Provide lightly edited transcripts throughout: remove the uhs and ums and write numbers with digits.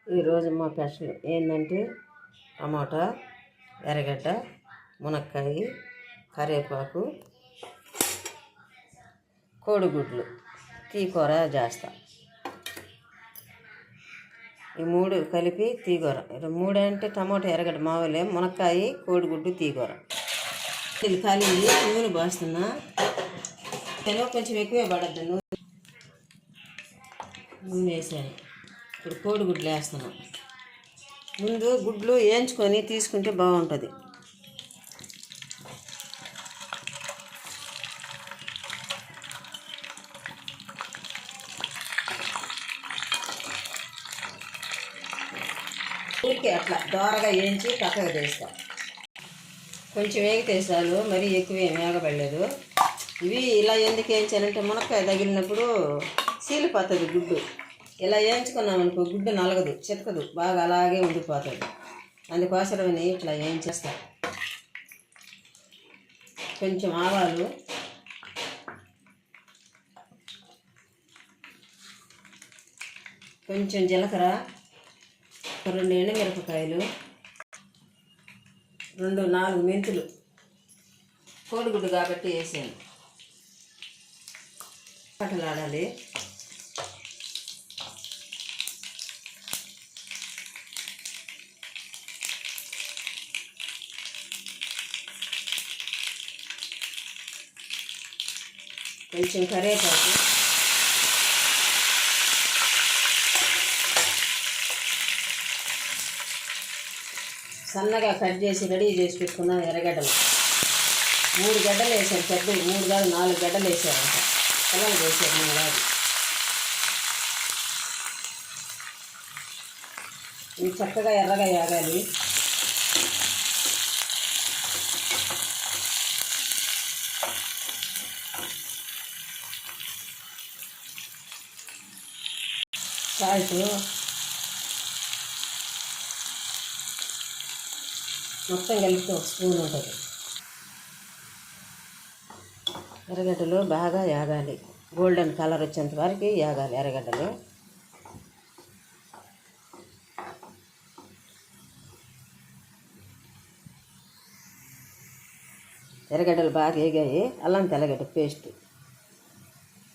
ఈరోజు మా స్పెషల్ ఏంటంటే టమాటా, ఎర్రగడ్డ, మునక్కాయ, కరివేపాకు, కోడిగుడ్లు తీకూర చేస్తా. ఈ మూడు కలిపి తీకూర. మూడు అంటే టమాటా, ఎర్రగడ్డ మామూలే, మునక్కాయ, కోడిగుడ్డు తీకూర. ఇది కలిగి నూనె పోస్తున్నా. కొంచెం ఎక్కువే పడద్దు నూనె వేసాను. ఇప్పుడు కోడిగుడ్లు వేస్తున్నాం. ముందు గుడ్లు వేయించుకొని తీసుకుంటే బాగుంటుంది. ఊరికే అట్లా దోరగా వేయించి పక్కకు తీస్తాం. కొంచెం వేగితే చాలు, మరీ ఎక్కువ వేగబడలేదు. ఇవి ఇలా ఎందుకు వేయించానంటే మునక్కాయ తగిలినప్పుడు సీలిపోతుంది గుడ్డు. ఇలా వేయించుకున్నాం అనుకో గుడ్డు నలగదు, చితకదు, బాగా అలాగే ఉండిపోతుంది. అందుకోసమని ఇట్లా వేయించేస్తా. కొంచెం ఆవాలు, కొంచెం జీలకర్ర, 2 ఎండుమిరపకాయలు, 4 మెంతులు. కోడిగుడ్డు కాబట్టి వేసాను. పట్టలాడాలి. కొంచెం కరివేపాకు, సన్నగా కట్ చేసి రెడీ చేసి పెట్టుకున్నాం ఎర్రగడ్డలు. 3 గడ్డలు వేసారు, పెద్ద 3 కాదు 4 గడ్డలు వేసారంట. పిల్లలు వేసారు 3 కాదు. ఇవి చక్కగా ఎర్రగా వేగాలి. సాల్ట్ మొత్తం కలిపితే 1 స్పూన్ ఉంటుంది. ఎర్రగడ్డలు బాగా వేగాలి, గోల్డెన్ కలర్ వచ్చేంత వరకు వేగాలి ఎర్రగడ్డలు. ఎర్రగడ్డలు బాగా వేగాయి. అల్లం తెల్లగడ్డ పేస్ట్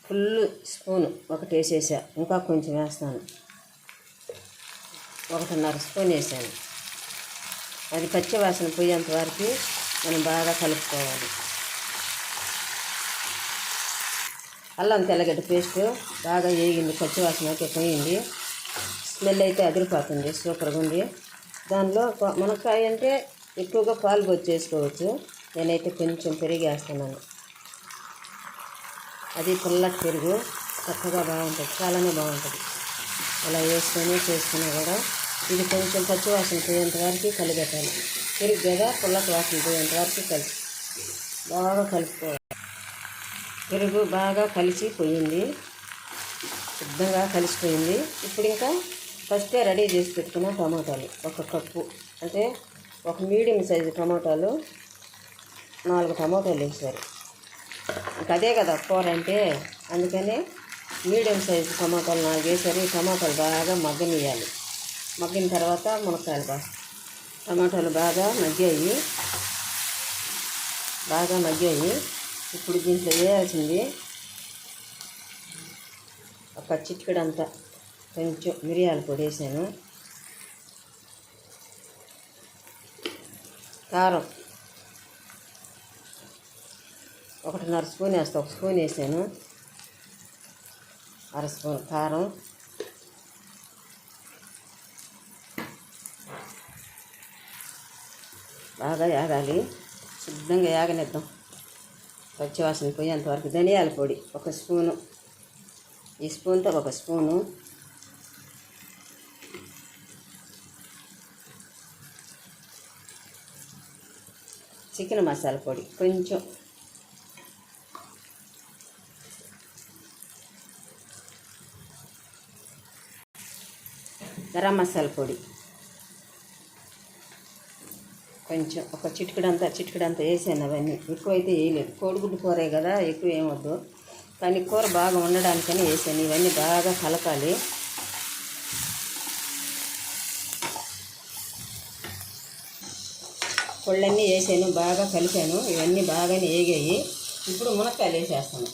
ఫుల్ స్పూను 1 వేసేసా. ఇంకా కొంచెం వేస్తాను. 1.5 స్పూన్ వేసాను. అది పచ్చివాసన పోయేంత వరకు మనం బాగా కలుపుకోవాలి. అల్లం తెల్లగడ్డ పేస్ట్ బాగా వేగింది, పచ్చివాసన అయితే పోయింది. స్మెల్ అయితే అదిరిపోతుంది, సూపర్గా ఉంది. దానిలో మునక్కాయ అంటే ఎక్కువగా పాలు పోసి చేసుకోవచ్చు. నేనైతే కొంచెం పెరుగు వేస్తున్నాను. అది పుల్లటి పెరుగు చక్కగా బాగుంటుంది, చాలానే బాగుంటుంది. అలా వేసుకొని చేసుకున్నా కూడా ఇది కొంచెం పచ్చివాసన పోయేంత వరకు కలిపెట్టాలి. పెరుగు కదా, పుల్లటి వాసన పోయేంత వరకు బాగా కలుపుకోవాలి. పెరుగు బాగా కలిసిపోయింది, శుద్ధంగా కలిసిపోయింది. ఇప్పుడు ఇంకా ఫస్టే రెడీ చేసి పెట్టుకున్న టమాటాలు 1 కప్పు, అంటే 1 మీడియం సైజు టమాటాలు 4 టమాటాలు వేసారు. ఇంకా అదే కదా కూర అంటే, అందుకని మీడియం సైజు టమాటాలు 4 వేసారు. ఈ టమాటాలు బాగా మగ్గనియాలి. మగ్గిన తర్వాత మునక్కాయలు టమాటాలు బాగా మగ్గాయి. ఇప్పుడు దీంట్లో వేయాల్సింది 1 చిటికెడంతా కొంచెం మిరియాల పొడి వేసాను. కారం 1.5 స్పూన్ వేస్తా. 1 స్పూన్ వేసాను. 1/2 స్పూన్ కారం, బాగా వేగాలి, శుద్ధంగా వేగనిద్దాం పచ్చివాసన పోయేంతవరకు. ధనియాల పొడి 1 స్పూను, ఈ స్పూన్తో 1 స్పూను. చికెన్ మసాలా పొడి కొంచెం, గరం మసాలా పొడి కొంచెం, 1 చిటికెడంతా వేసాను. అవన్నీ ఎక్కువైతే వేయలేదు, కోడిగుడ్డు కూరే కదా, ఎక్కువ ఏమొద్దు. కానీ కూర బాగా ఉండడానికని వేసాను. ఇవన్నీ బాగా కలపాలి. పొళ్ళన్నీ వేసాను, బాగా కలిపాను. ఇవన్నీ బాగానే వేగాయి. ఇప్పుడు మునక్కాయలు వేసేస్తాను.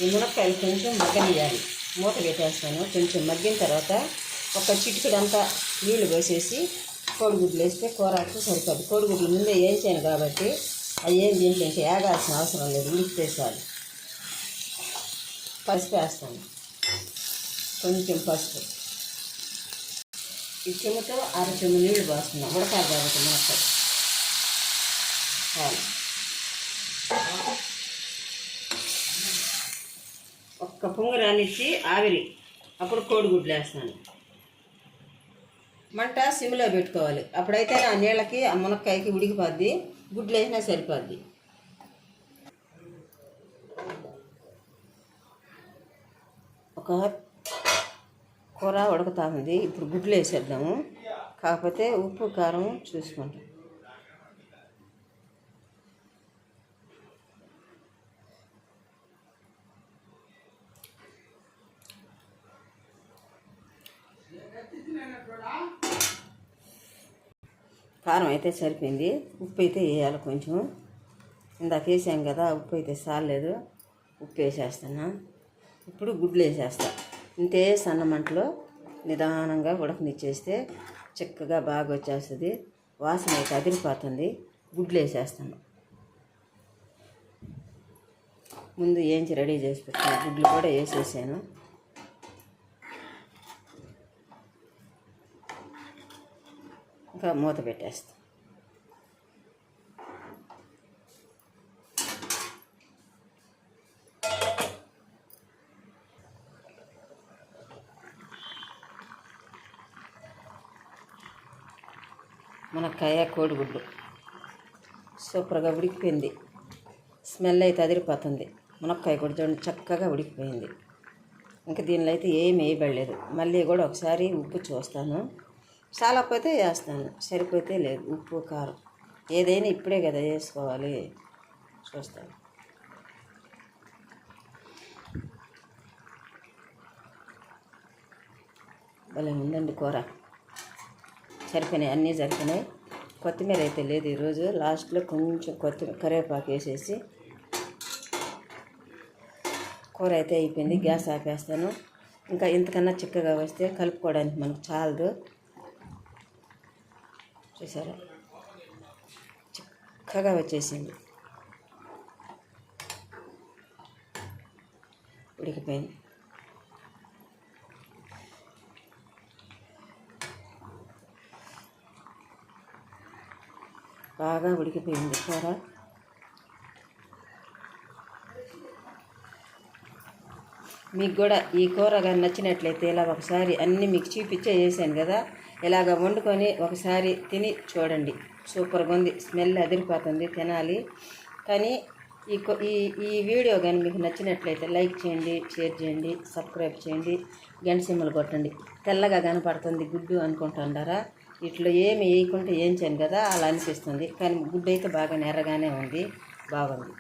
ఈ మునక్కాయలు కొంచెం మగ్గనియాలి. మూత పెట్టేస్తాను. కొంచెం మగ్గిన తర్వాత ఒక చిటికెడంతా నీళ్లు పోసేసి కోడిగుడ్లు వేస్తే కూరకు సరిపోదు. కోడిగుడ్లు ముందే వేసాను కాబట్టి అవి ఏం దీంట్లో ఇంకా ఏగాల్సిన అవసరం లేదు, ఉడికితే చాలు. పసుపు వేస్తాను, కొంచెం పసుపు. ఈ చెమ్మతో 6 చెమ్ము నీళ్లు పోస్తున్నాం, ఉడకాలి కాబట్టి మునక్కాయ చాలు. ఒక్క పొంగు రానిచ్చి ఆవిరి, అప్పుడు కోడిగుడ్లు వేస్తాను. మంట సిమ్లో పెట్టుకోవాలి. అప్పుడైతే ఆ నీళ్ళకి ఆ మునక్కాయకి ఉడికిపోద్ది, గుడ్లు వేసినా సరిపోద్ది. ఒక కూర ఉడకతా ఉంది, ఇప్పుడు గుడ్లు వేసేద్దాము. కాకపోతే ఉప్పు కారం చూసుకుంటాం. కారం అయితే సరిపోయింది, ఉప్పు అయితే వేయాలి కొంచెం. ఇందాక వేసాం కదా, ఉప్పు అయితే చాలేదు, ఉప్పు వేసేస్తున్నా. ఇప్పుడు గుడ్లు వేసేస్తా. ఇంతే సన్న మంటలో నిదానంగా ఉడకనిచ్చేస్తే చక్కగా బాగా వచ్చేస్తుంది. వాసన అయితే అదిరిపోతుంది. గుడ్లు వేసేస్తాను. ముందు ఏంచి రెడీ చేసి పెట్టాను, గుడ్లు కూడా వేసేసాను. ఇంకా మూత పెట్టేస్తాను. మునక్కాయ కోడిగుడ్లు సూపర్గా ఉడికిపోయింది. స్మెల్ అయితే అదిరిపోతుంది. మునక్కాయ కూడా చూడండి చక్కగా ఉడికిపోయింది. ఇంకా దీనిలో అయితే ఏమి వేయబడలేదు. మళ్ళీ కూడా ఒకసారి ఉప్పు చూస్తాను, చాలకపోతే వేస్తాను, సరిపోతే లేదు. ఉప్పు కారం ఏదైనా ఇప్పుడే కదా వేసుకోవాలి, చూస్తాను. భలే ఉందండి కూర, సరిపోయినాయి, అన్నీ సరిపోయినాయి. కొత్తిమీర అయితే లేదు ఈరోజు. లాస్ట్లో కొంచెం కరివేపాకు వేసేసి కూర అయితే అయిపోయింది. గ్యాస్ ఆపేస్తాను. ఇంకా ఇంతకన్నా చిక్కగా వస్తే కలుపుకోవడానికి మనకు చాలదు. చూసారా, చిక్కగా వచ్చేసింది, ఉడికిపోయింది. బాగా ఉడికిపోయింది కూర. మీకు కూడా ఈ కూర కానీ నచ్చినట్లయితే ఇలా ఒకసారి అన్నీ మీకు చూపించే చేశాను కదా, ఇలాగ వండుకొని ఒకసారి తిని చూడండి. సూపర్గా ఉంది, స్మెల్ అదిరిపోతుంది, తినాలి. కానీ ఈ వీడియో కానీ మీకు నచ్చినట్లయితే లైక్ చేయండి, షేర్ చేయండి, సబ్స్క్రైబ్ చేయండి, గంట సింబల్ కొట్టండి. తెల్లగా కనపడుతుంది గుడ్డు అనుకుంటున్నారా, ఇట్లా ఏమి వేయకుంటే ఏం చేయను కదా అలా అనిపిస్తుంది. కానీ గుడ్డు అయితే బాగా ఎర్రగానే ఉంది, బాగుంది.